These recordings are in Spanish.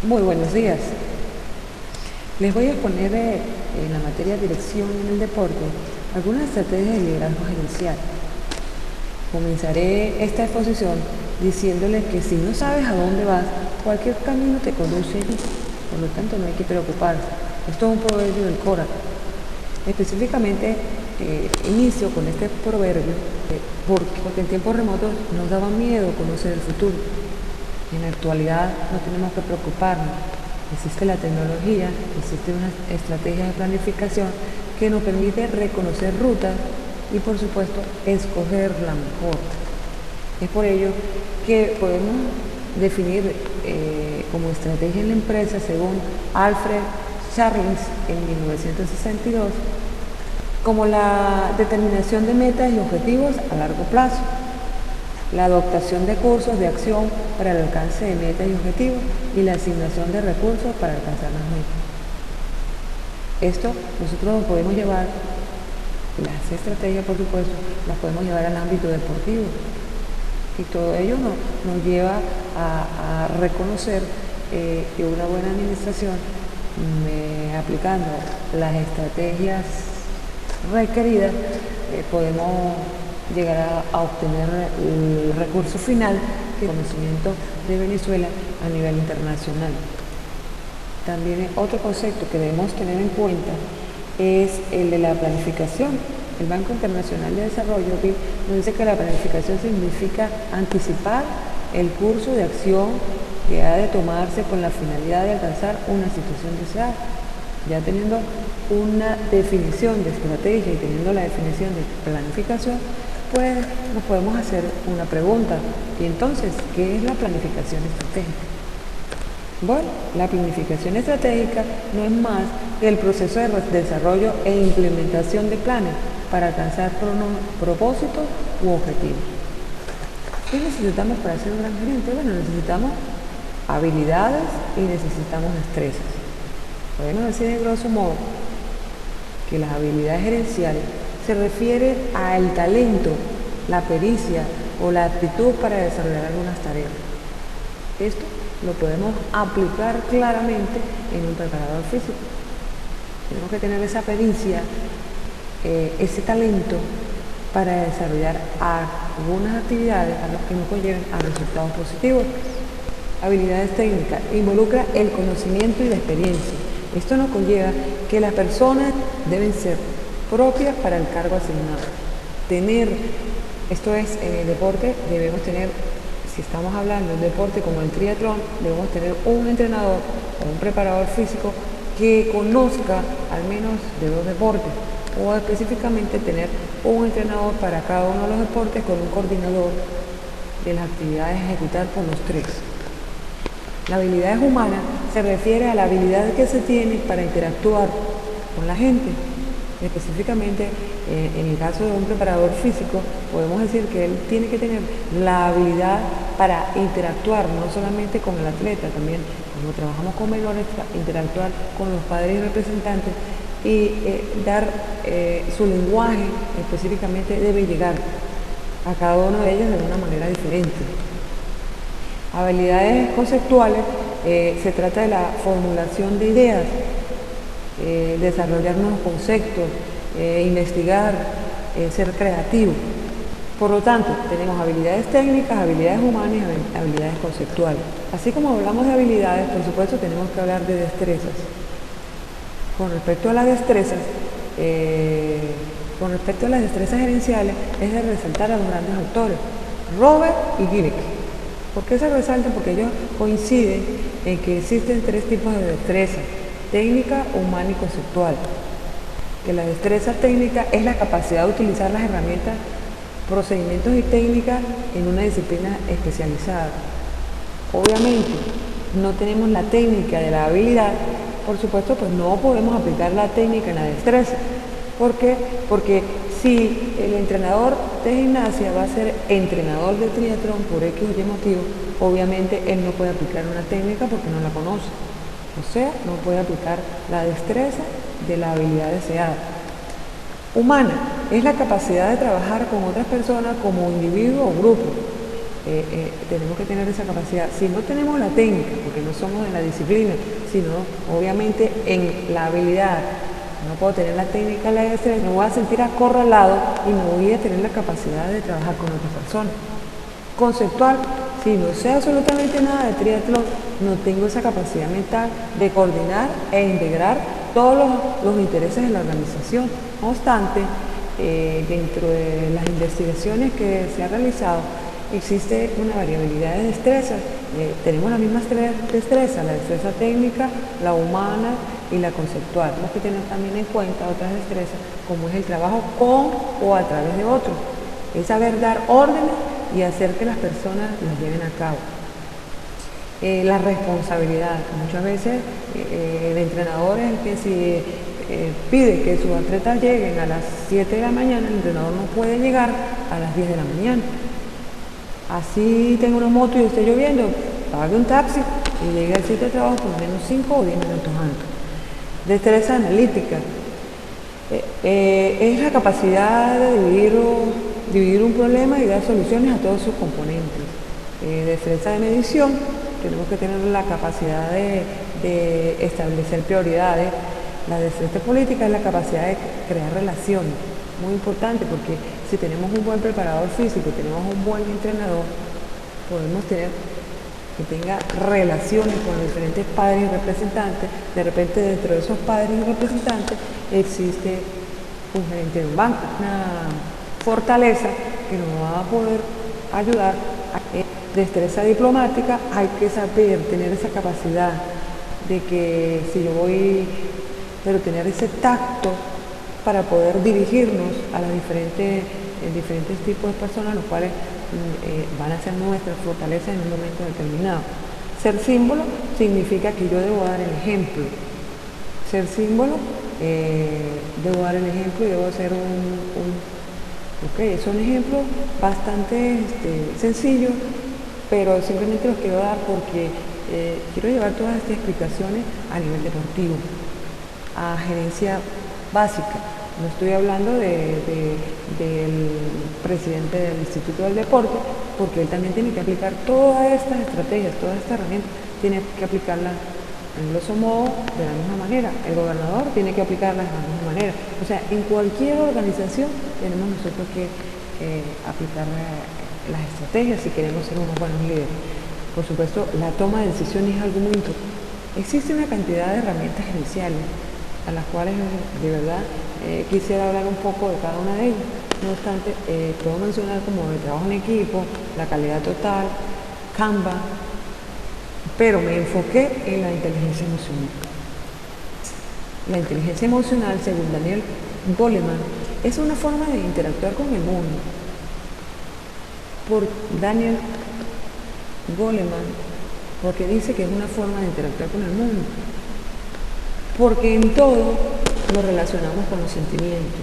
Muy buenos días. Les voy a exponer en la materia dirección en el deporte algunas estrategias de liderazgo gerencial. Comenzaré esta exposición diciéndoles que si no sabes a dónde vas, cualquier camino te conduce allí. Por lo tanto, no hay que preocuparse. Esto es un proverbio del Cora. Específicamente, inicio con este proverbio porque en tiempos remotos nos daba miedo conocer el futuro. En la actualidad no tenemos que preocuparnos. Existe la tecnología, existe una estrategia de planificación que nos permite reconocer rutas y, por supuesto, escoger la mejor. Es por ello que podemos definir como estrategia en la empresa, según Alfred Charles en 1962, como la determinación de metas y objetivos a largo plazo, la adoptación de cursos de acción para el alcance de metas y objetivos y la asignación de recursos para alcanzar las metas. Esto nosotros lo podemos llevar, las estrategias por supuesto, las podemos llevar al ámbito deportivo y todo ello nos lleva a reconocer que una buena administración, aplicando las estrategias requeridas, podemos llegar a obtener el recurso final, que es el conocimiento de Venezuela a nivel internacional. También otro concepto que debemos tener en cuenta es el de la planificación. El Banco Internacional de Desarrollo nos dice que la planificación significa anticipar el curso de acción que ha de tomarse con la finalidad de alcanzar una situación deseada. Ya teniendo una definición de estrategia y teniendo la definición de planificación, pues nos podemos hacer una pregunta. Y entonces, ¿qué es la planificación estratégica? Bueno, la planificación estratégica no es más que el proceso de desarrollo e implementación de planes para alcanzar propósitos u objetivos. ¿Qué necesitamos para ser un gran gerente? Bueno, necesitamos habilidades y necesitamos destrezas. Podemos decir de grosso modo que las habilidades gerenciales se refiere al talento, la pericia o la aptitud para desarrollar algunas tareas. Esto lo podemos aplicar claramente en un preparador físico. Tenemos que tener esa pericia, ese talento para desarrollar algunas actividades a las que nos conlleven a resultados positivos. Habilidades técnicas involucra el conocimiento y la experiencia. Esto nos conlleva que las personas deben ser propias para el cargo asignado. Esto es, en el deporte debemos tener, si estamos hablando de un deporte como el triatlón, debemos tener un entrenador o un preparador físico que conozca al menos de 2 deportes, o específicamente tener un entrenador para cada uno de los deportes con un coordinador de las actividades a ejecutar por los 3. La habilidad humana se refiere a la habilidad que se tiene para interactuar con la gente. Específicamente, en el caso de un preparador físico, podemos decir que él tiene que tener la habilidad para interactuar, no solamente con el atleta, también cuando trabajamos con menores, interactuar con los padres y representantes y dar su lenguaje específicamente debe llegar a cada uno de ellos de una manera diferente. Habilidades conceptuales, se trata de la formulación de ideas, desarrollar nuevos conceptos, investigar, ser creativo. Por lo tanto, tenemos habilidades técnicas, habilidades humanas y habilidades conceptuales. Así como hablamos de habilidades, por supuesto tenemos que hablar de destrezas. Con respecto a las destrezas gerenciales, es de resaltar a los grandes autores, Robert y Girick. ¿Por qué se resaltan? Porque ellos coinciden en que existen 3 tipos de destreza: técnica, humana y conceptual. Que la destreza técnica es la capacidad de utilizar las herramientas, procedimientos y técnicas en una disciplina especializada. Obviamente, no tenemos la técnica de la habilidad, por supuesto, pues no podemos aplicar la técnica en la destreza. ¿Por qué? Porque si el entrenador de gimnasia va a ser entrenador de triatlón por X o Y motivo, obviamente él no puede aplicar una técnica porque no la conoce. O sea, no puede aplicar la destreza de la habilidad deseada. Humana es la capacidad de trabajar con otras personas como individuo o grupo. tenemos que tener esa capacidad. Si no tenemos la técnica, porque no somos de la disciplina, sino obviamente en la habilidad, no puedo tener la técnica, la destreza, me voy a sentir acorralado y no voy a tener la capacidad de trabajar con otras personas. Conceptual, si no sé absolutamente nada de triatlón, no tengo esa capacidad mental de coordinar e integrar todos los intereses de la organización. No obstante, dentro de las investigaciones que se han realizado, existe una variabilidad de destrezas. Tenemos las mismas tres destrezas, la destreza técnica, la humana y la conceptual. Tenemos que tener también en cuenta otras destrezas, como es el trabajo con o a través de otros. Es saber dar órdenes y hacer que las personas las lleven a cabo. La responsabilidad. Muchas veces el entrenador es el que si pide que sus atletas lleguen a las 7 de la mañana, el entrenador no puede llegar a las 10 de la mañana. Así tengo una moto y esté lloviendo, pague un taxi y llegue al sitio de trabajo por lo menos 5 o 10 minutos antes. Destreza analítica. Es la capacidad de dividir un problema y dar soluciones a todos sus componentes. Destreza de medición. Tenemos que tener la capacidad de establecer prioridades. La destreza política es la capacidad de crear relaciones. Muy importante, porque si tenemos un buen preparador físico, tenemos un buen entrenador, podemos tener que tenga relaciones con los diferentes padres y representantes. De repente dentro de esos padres y representantes existe un gerente de un banco, una fortaleza que nos va a poder ayudar. Destreza diplomática, hay que saber tener esa capacidad de que si yo voy, pero tener ese tacto para poder dirigirnos a las diferentes tipos de personas, los cuales van a ser nuestras fortalezas en un momento determinado. Ser símbolo significa que yo debo dar el ejemplo. Ser símbolo, debo dar el ejemplo y debo hacer son ejemplos bastante sencillos, pero simplemente los quiero dar porque quiero llevar todas estas explicaciones a nivel deportivo, a gerencia básica. No estoy hablando del presidente del Instituto del Deporte, porque él también tiene que aplicar todas estas estrategias, todas estas herramientas, tiene que aplicarlas en grosso modo de la misma manera. El gobernador tiene que aplicarlas de la misma manera. O sea, en cualquier organización tenemos nosotros que aplicar las estrategias si queremos ser unos buenos líderes. Por supuesto, la toma de decisiones es algo muy importante. Existe una cantidad de herramientas gerenciales a las cuales de verdad quisiera hablar un poco de cada una de ellas. No obstante, puedo mencionar como el trabajo en equipo, la calidad total, Canva, pero me enfoqué en la inteligencia emocional. La inteligencia emocional, según Daniel Goleman, es una forma de interactuar con el mundo. Por Daniel Goleman, porque dice que es una forma de interactuar con el mundo. Porque en todo nos relacionamos con los sentimientos.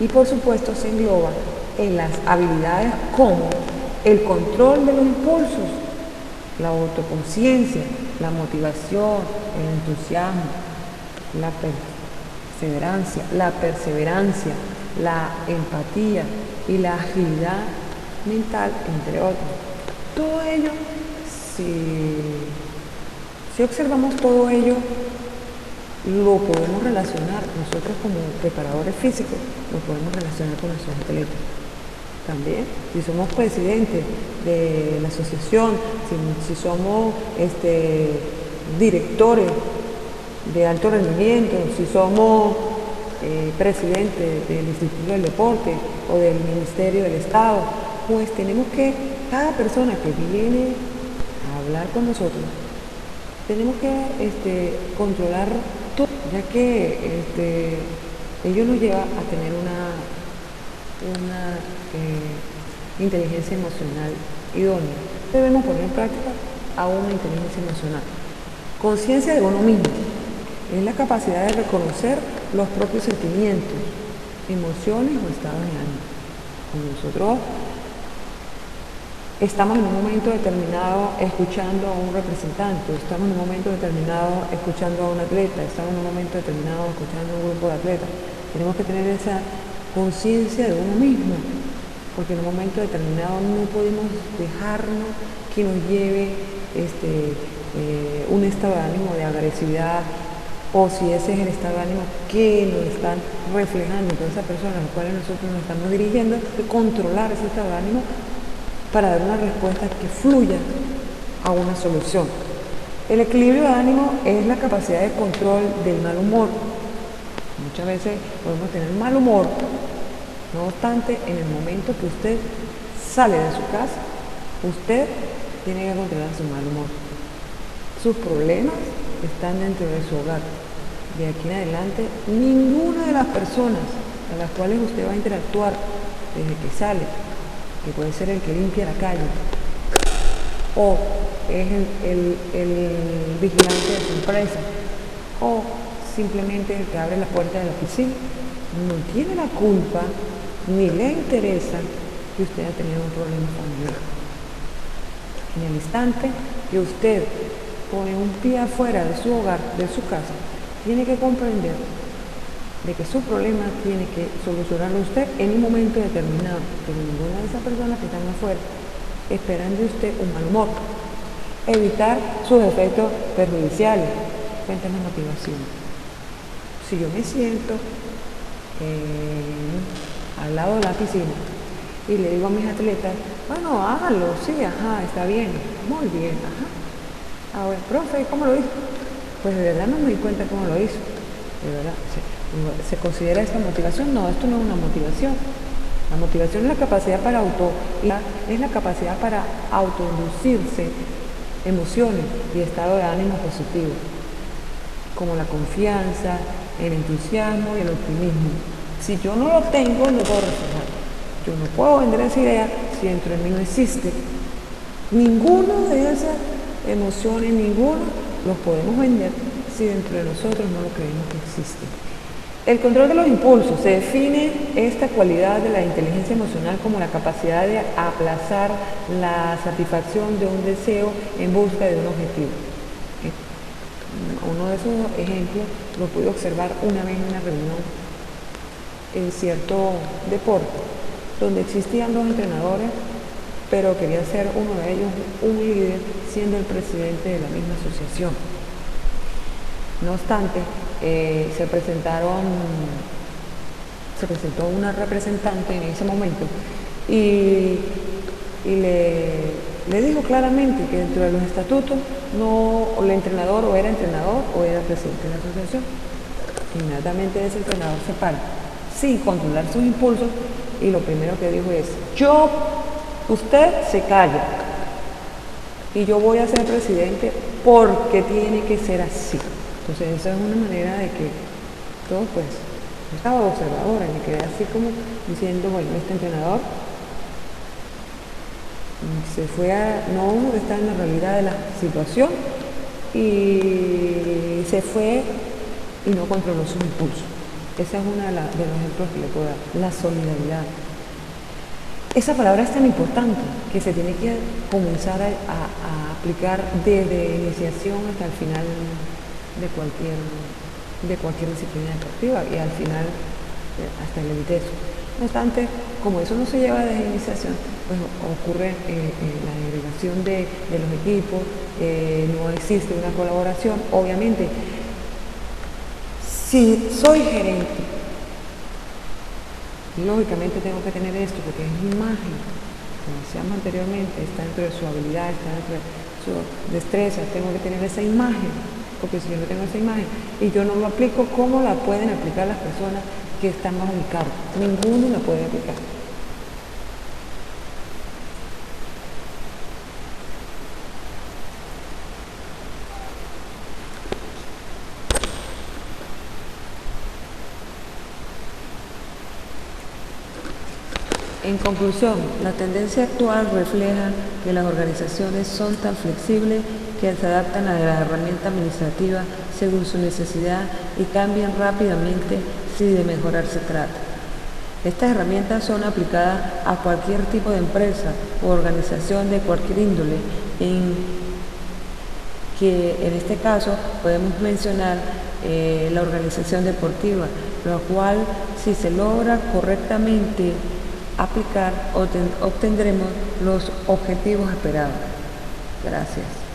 Y por supuesto se engloba en las habilidades como el control de los impulsos, la autoconciencia, la motivación, el entusiasmo, la perseverancia, la empatía y la agilidad mental, entre otros. Todo ello, si observamos todo ello, lo podemos relacionar, nosotros como preparadores físicos, lo podemos relacionar con nuestros atletas. También, si somos presidentes de la asociación, si somos directores de alto rendimiento, si somos presidentes del Instituto del Deporte o del Ministerio del Estado, pues tenemos que, cada persona que viene a hablar con nosotros, tenemos que controlar todo, ya que ello nos lleva a tener una inteligencia emocional idónea. Debemos poner en práctica a una inteligencia emocional. Conciencia de uno mismo es la capacidad de reconocer los propios sentimientos, emociones o estados de ánimo. Cuando nosotros estamos en un momento determinado escuchando a un representante, estamos en un momento determinado escuchando a un atleta, estamos en un momento determinado escuchando a un grupo de atletas, tenemos que tener esa conciencia de uno mismo porque en un momento determinado no podemos dejarnos que nos lleve un estado de ánimo de agresividad, o si ese es el estado de ánimo que nos están reflejando todas esas personas a las cuales nosotros nos estamos dirigiendo, de controlar ese estado de ánimo para dar una respuesta que fluya a una solución. El equilibrio de ánimo es la capacidad de control del mal humor. Muchas veces podemos tener mal humor, no obstante, en el momento que usted sale de su casa, usted tiene que controlar su mal humor. Sus problemas están dentro de su hogar. De aquí en adelante, ninguna de las personas a las cuales usted va a interactuar desde que sale, que puede ser el que limpia la calle, o es el vigilante de su empresa, o simplemente el que abre la puerta de la oficina, no tiene la culpa ni le interesa que usted haya tenido un problema familiar. En el instante que usted pone un pie afuera de su hogar, de su casa, tiene que comprender de que su problema tiene que solucionarlo usted en un momento determinado, pero ninguna de esas personas que están afuera esperan de usted un mal humor. Evitar sus efectos perjudiciales. Cuéntame motivación. Si yo me siento al lado de la piscina y le digo a mis atletas, bueno, hágalo, sí, ajá, está bien, muy bien, ajá. Ahora, profe, ¿cómo lo hizo? Pues de verdad no me di cuenta cómo lo hizo. De verdad, ¿se considera esta motivación? No, esto no es una motivación. La motivación es la capacidad para autoinducirse emociones y estado de ánimo positivo, como la confianza, el entusiasmo y el optimismo. Si yo no lo tengo, no puedo reflejar. Yo no puedo vender esa idea si dentro de mí no existe. Ninguno de esas emociones, ninguno los podemos vender si dentro de nosotros no lo creemos que existe. El control de los impulsos. Se define esta cualidad de la inteligencia emocional como la capacidad de aplazar la satisfacción de un deseo en busca de un objetivo. Uno de esos ejemplos lo pude observar una vez en una reunión en cierto deporte, donde existían dos entrenadores, pero quería ser uno de ellos un líder, siendo el presidente de la misma asociación. No obstante, se presentó una representante en ese momento y le dijo claramente que dentro de los estatutos el entrenador o era presidente de la asociación. Inmediatamente ese entrenador se para sin controlar sus impulsos y lo primero que dijo es: usted se calla y yo voy a ser presidente porque tiene que ser así. Entonces esa es una manera de que todos, pues, yo estaba observadora y me quedé así como diciendo, bueno, este entrenador no está en la realidad de la situación y se fue y no controló sus impulsos. Ese es uno de los ejemplos que le puedo dar, la solidaridad. Esa palabra es tan importante que se tiene que comenzar a aplicar desde iniciación hasta el final de cualquier disciplina deportiva y al final hasta el elitesco. No obstante, como eso no se lleva desde iniciación, pues ocurre la agregación de los equipos, no existe una colaboración. Obviamente, si soy gerente, lógicamente tengo que tener esto porque es mi imagen, como decíamos anteriormente, está dentro de su habilidad, está dentro de su destreza, tengo que tener esa imagen, porque si yo no tengo esa imagen y yo no lo aplico, ¿cómo la pueden aplicar las personas que están bajo mi cargo? Ninguno la puede aplicar. En conclusión, la tendencia actual refleja que las organizaciones son tan flexibles que se adaptan a la herramienta administrativa según su necesidad y cambian rápidamente si de mejorar se trata. Estas herramientas son aplicadas a cualquier tipo de empresa o organización de cualquier índole, en este caso podemos mencionar la organización deportiva, lo cual, si se logra correctamente aplicar, obtendremos los objetivos esperados. Gracias.